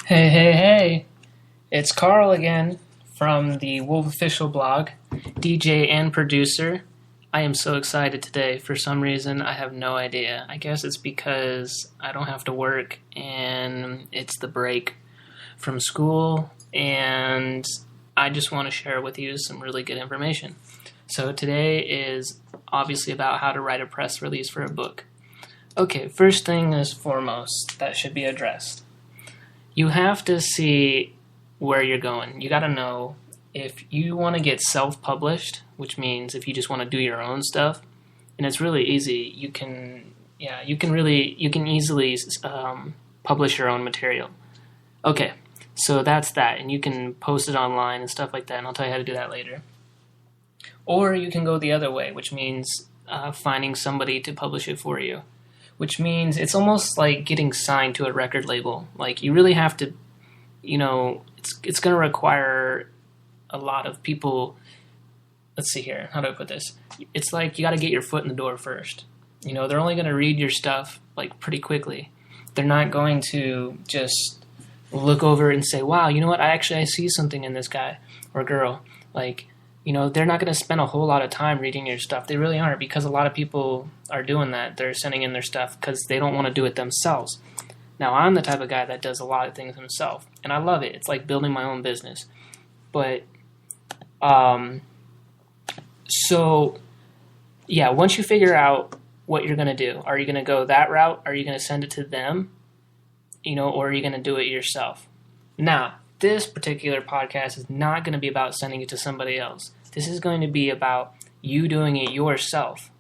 Hey, hey, hey! It's Carl again from the WOLVOFFICIAL blog, DJ and producer. I am so excited today. For some reason, I have no idea. I guess it's because I don't have to work and it's the break from school, and I just want to share with you some really good information. So today is obviously about how to write a press release for a book. Okay, first thing is foremost that should be addressed. You have to see where you're going. You got to know if you want to get self-published, which means if you just want to do your own stuff, and it's really easy. You can easily publish your own material. Okay, so that's that, and you can post it online and stuff like that, and I'll tell you how to do that later. Or you can go the other way, which means finding somebody to publish it for you. Which means it's almost like getting signed to a record label. Like, you really have to, it's going to require a lot of people. Let's see here. How do I put this? It's like you got to get your foot in the door first. They're only going to read your stuff like pretty quickly. They're not going to just look over and say, wow, you know what? I see something in this guy or girl. They're not going to spend a whole lot of time reading your stuff. They really aren't, because a lot of people are doing that. They're sending in their stuff because they don't want to do it themselves. Now, I'm the type of guy that does a lot of things himself, and I love it. It's like building my own business. But, once you figure out what you're going to do, are you going to go that route? Are you going to send it to them? Or are you going to do it yourself? Now, this particular podcast is not going to be about sending it to somebody else. This is going to be about you doing it yourself,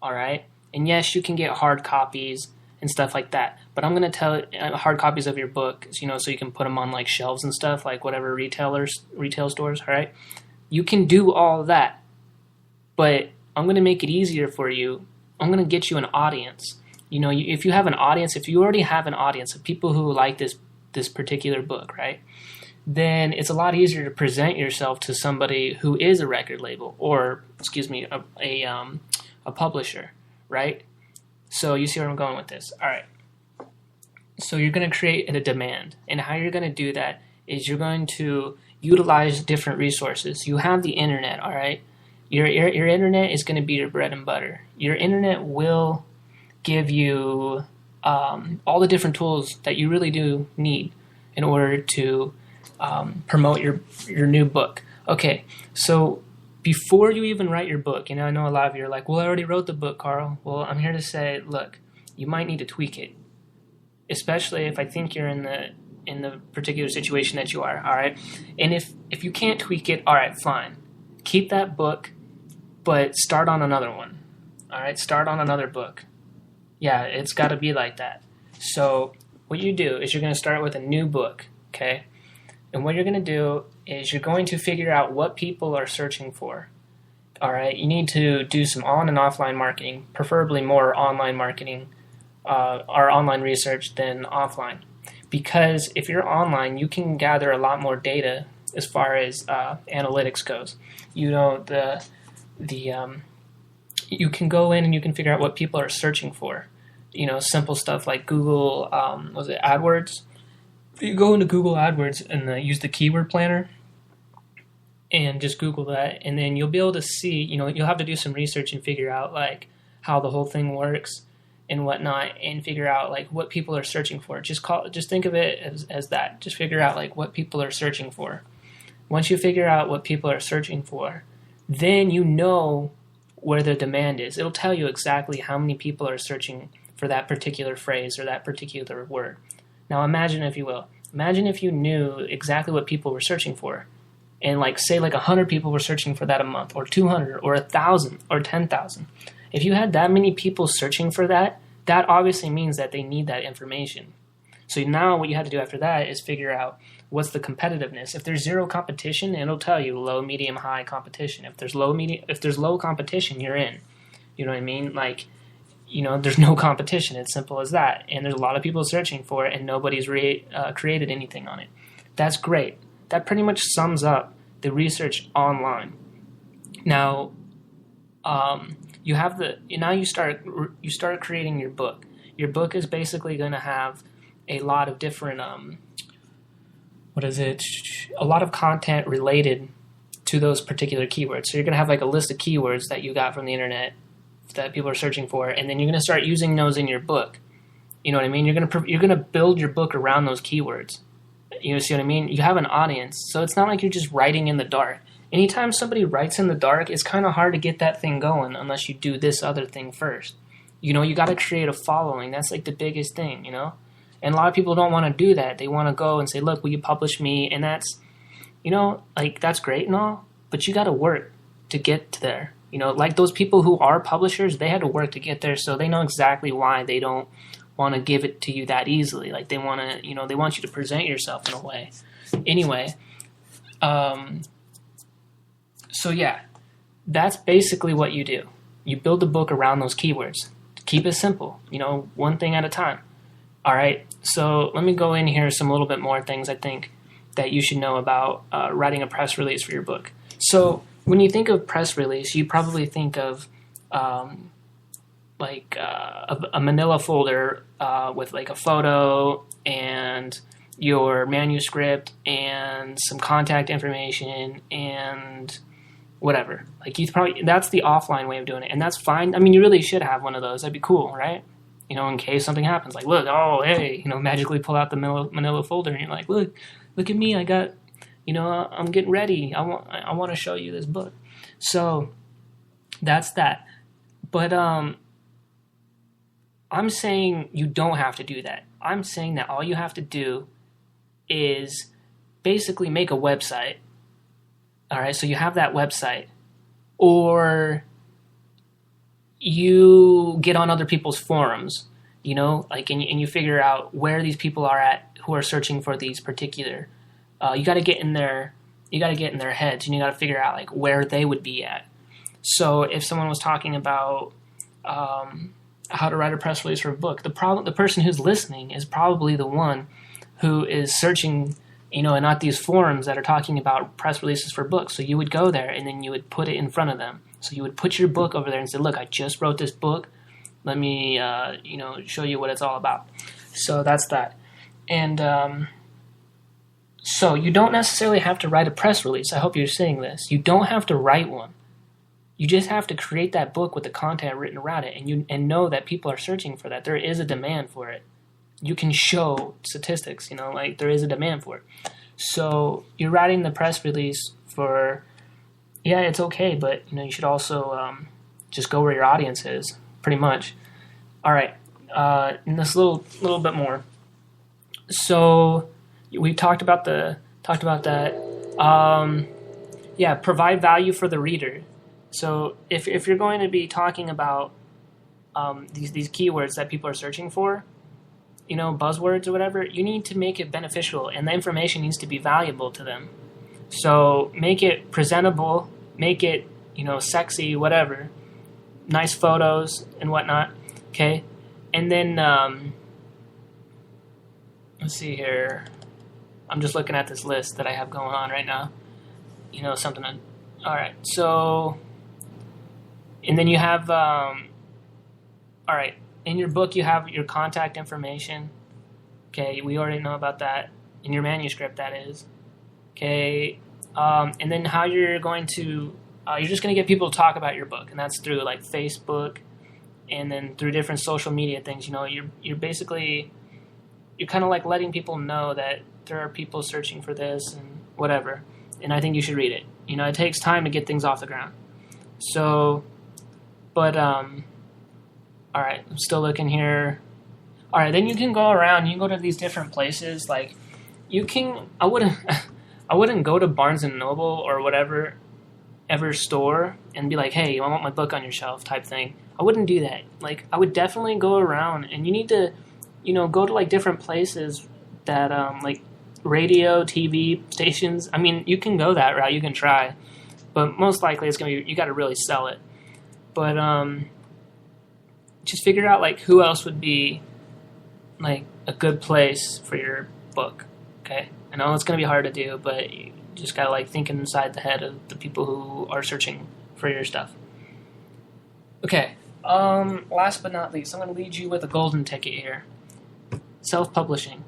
all right? And yes, you can get hard copies and stuff like that, but I'm going to tell hard copies of your book, so you can put them on like shelves and stuff, like whatever retail stores, all right? You can do all that, but I'm going to make it easier for you. I'm going to get you an audience. If you have an audience, if you already have an audience of people who like this particular book, right? Then it's a lot easier to present yourself to somebody who is a record label or, a publisher, right? So you see where I'm going with this. All right. So you're going to create a demand. And how you're going to do that is you're going to utilize different resources. You have the internet, all right? Your internet is going to be your bread and butter. Your internet will give you all the different tools that you really do need in order to promote your new book. Okay, so before you even write your book, I know a lot of you are like, well, I already wrote the book, Carl. Well, I'm here to say, look, you might need to tweak it, especially if I think you're in the particular situation that you are, all right? And if you can't tweak it, all right, fine. Keep that book, but start on another one, all right? Start on another book. Yeah, it's got to be like that. So what you do is you're going to start with a new book, okay? And what you're going to do is you're going to figure out what people are searching for. All right, you need to do some on and offline marketing, preferably more online marketing or online research than offline. Because if you're online, you can gather a lot more data as far as analytics goes. You can go in and you can figure out what people are searching for. Simple stuff like Google, AdWords? You go into Google AdWords and use the keyword planner and just Google that, and then you'll be able to see, you'll have to do some research and figure out like how the whole thing works and whatnot, and figure out like what people are searching for. Just think of it as that. Just figure out like what people are searching for. Once you figure out what people are searching for, then you know where the demand is. It'll tell you exactly how many people are searching for that particular phrase or that particular word. Now imagine, if you will, if you knew exactly what people were searching for, and say 100 people were searching for that a month, or 200, or 1,000, or 10,000. If you had that many people searching for that, that obviously means that they need that information. So now what you have to do after that is figure out what's the competitiveness. If there's zero competition, it'll tell you low, medium, high competition. If there's low competition, you're in. You know what I mean? There's no competition. It's simple as that. And there's a lot of people searching for it, and nobody's created anything on it. That's great. That pretty much sums up the research online. Now, you start creating your book. Your book is basically going to have a lot of different what is it? A lot of content related to those particular keywords. So you're going to have like a list of keywords that you got from the internet that people are searching for, and then you're going to start using those in your book. You know what I mean? You're going to build your book around those keywords. You see what I mean? You have an audience, so it's not like you're just writing in the dark. Anytime somebody writes in the dark, it's kind of hard to get that thing going unless you do this other thing first. You know, you got to create a following. That's like the biggest thing, you know? And a lot of people don't want to do that. They want to go and say, look, will you publish me? And that's, you know, like, that's great and all, but you got to work to get to there. You know, like those people who are publishers, they had to work to get there, so they know exactly why they don't want to give it to you that easily. Like, they want to, you know, they want you to present yourself in a way. Anyway, so yeah, that's basically what you do. You build the book around those keywords. Keep it simple, you know, one thing at a time. All right, so let me go in here some little bit more things I think that you should know about writing a press release for your book. So when you think of press release, you probably think of a manila folder with like a photo and your manuscript and some contact information and whatever. Like, that's the offline way of doing it, and that's fine. I mean, you really should have one of those. That'd be cool, right? You know, in case something happens, like, look, oh, hey, you know, magically pull out the manila folder, and you're like, look at me, I got, you know, I'm getting ready. I want to show you this book. So that's that. But I'm saying you don't have to do that. I'm saying that all you have to do is basically make a website. All right, so you have that website, or you get on other people's forums, you know, like, and you figure out where these people are at who are searching for these particular. You got to get in their heads, and you got to figure out like where they would be at. So if someone was talking about how to write a press release for a book, the person who's listening is probably the one who is searching, you know, and not these forums that are talking about press releases for books. So you would go there, and then you would put it in front of them. So you would put your book over there and say, look, I just wrote this book. Let me, you know, show you what it's all about. So that's that. And so you don't necessarily have to write a press release. I hope you're seeing this. You don't have to write one. You just have to create that book with the content written around it, and know that people are searching for that. There is a demand for it. You can show statistics, you know, like there is a demand for it. So you're writing the press release for, yeah, it's okay, but you know, you should also just go where your audience is, pretty much. All right, and this little bit more. So we talked about that. Yeah, provide value for the reader. So if you're going to be talking about these keywords that people are searching for, you know, buzzwords or whatever, you need to make it beneficial, and the information needs to be valuable to them. So make it presentable, make it, you know, sexy, whatever, nice photos and whatnot, okay? And then, let's see here. I'm just looking at this list that I have going on right now. You know, something. All right, so, and then you have, all right, in your book, you have your contact information. Okay, we already know about that. In your manuscript, that is. Okay, and then how you're going to, you're just going to get people to talk about your book, and that's through like Facebook, and then through different social media things. You know, you're basically, you're kind of like letting people know that there are people searching for this and whatever. And I think you should read it. You know, it takes time to get things off the ground. So, but all right, I'm still looking here. All right, then you can go around. You can go to these different places. Like, you can. I wouldn't go to Barnes and Noble or whatever, ever store and be like, "Hey, I want my book on your shelf," type thing. I wouldn't do that. Like, I would definitely go around, and you need to, you know, go to like different places that like radio, TV stations. I mean, you can go that route. You can try, but most likely it's gonna be, you got to really sell it. But just figure out like who else would be like a good place for your book. Okay, I know it's gonna be hard to do, but you just gotta like think inside the head of the people who are searching for your stuff. Okay, last but not least, I'm gonna lead you with a golden ticket here. Self-publishing.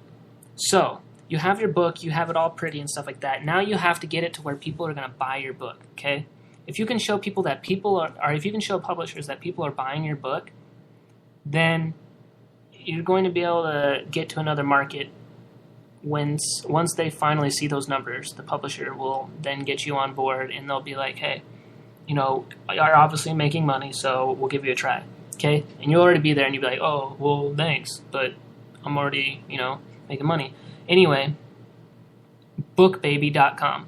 So you have your book, you have it all pretty and stuff like that. Now you have to get it to where people are going to buy your book, okay? If you can show people that people are, or if you can show publishers that people are buying your book, then you're going to be able to get to another market. Once they finally see those numbers, the publisher will then get you on board, and they'll be like, hey, you know, you're obviously making money, so we'll give you a try, okay? And you'll already be there, and you'll be like, oh, well, thanks, but I'm already, you know, making money. Anyway, bookbaby.com.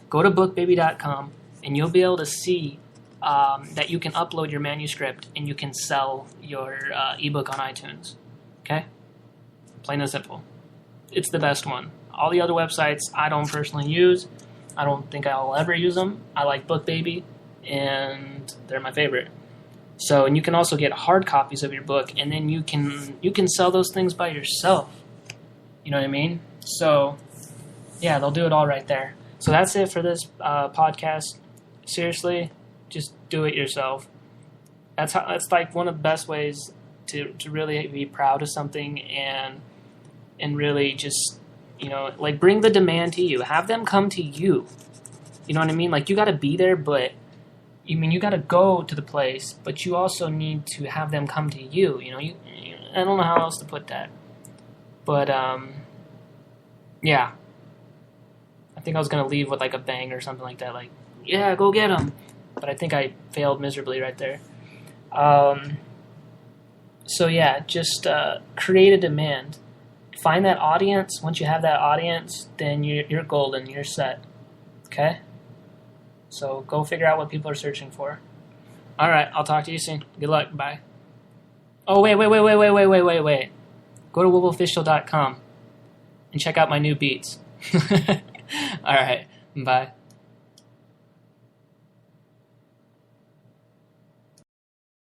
Go to bookbaby.com, and you'll be able to see that you can upload your manuscript, and you can sell your ebook on iTunes, okay? Plain and simple. It's the best one. All the other websites I don't personally use. I don't think I'll ever use them. I like BookBaby, and they're my favorite. So, and you can also get hard copies of your book, and then you can sell those things by yourself. You know what I mean? So, yeah, they'll do it all right there. So that's it for this podcast. Seriously, just do it yourself. That's like one of the best ways to really be proud of something and really just, you know, like bring the demand to you. Have them come to you. You know what I mean? Like you got to be there, but you got to go to the place, but you also need to have them come to you. You know, I don't know how else to put that, but yeah. I think I was gonna leave with like a bang or something like that. Like, yeah, go get them. But I think I failed miserably right there. So yeah, just create a demand. Find that audience. Once you have that audience, then you're golden. You're set. Okay? So go figure out what people are searching for. All right, I'll talk to you soon. Good luck. Bye. Oh, wait. Go to WOLVOFFICIAL.com and check out my new beats. All right, bye.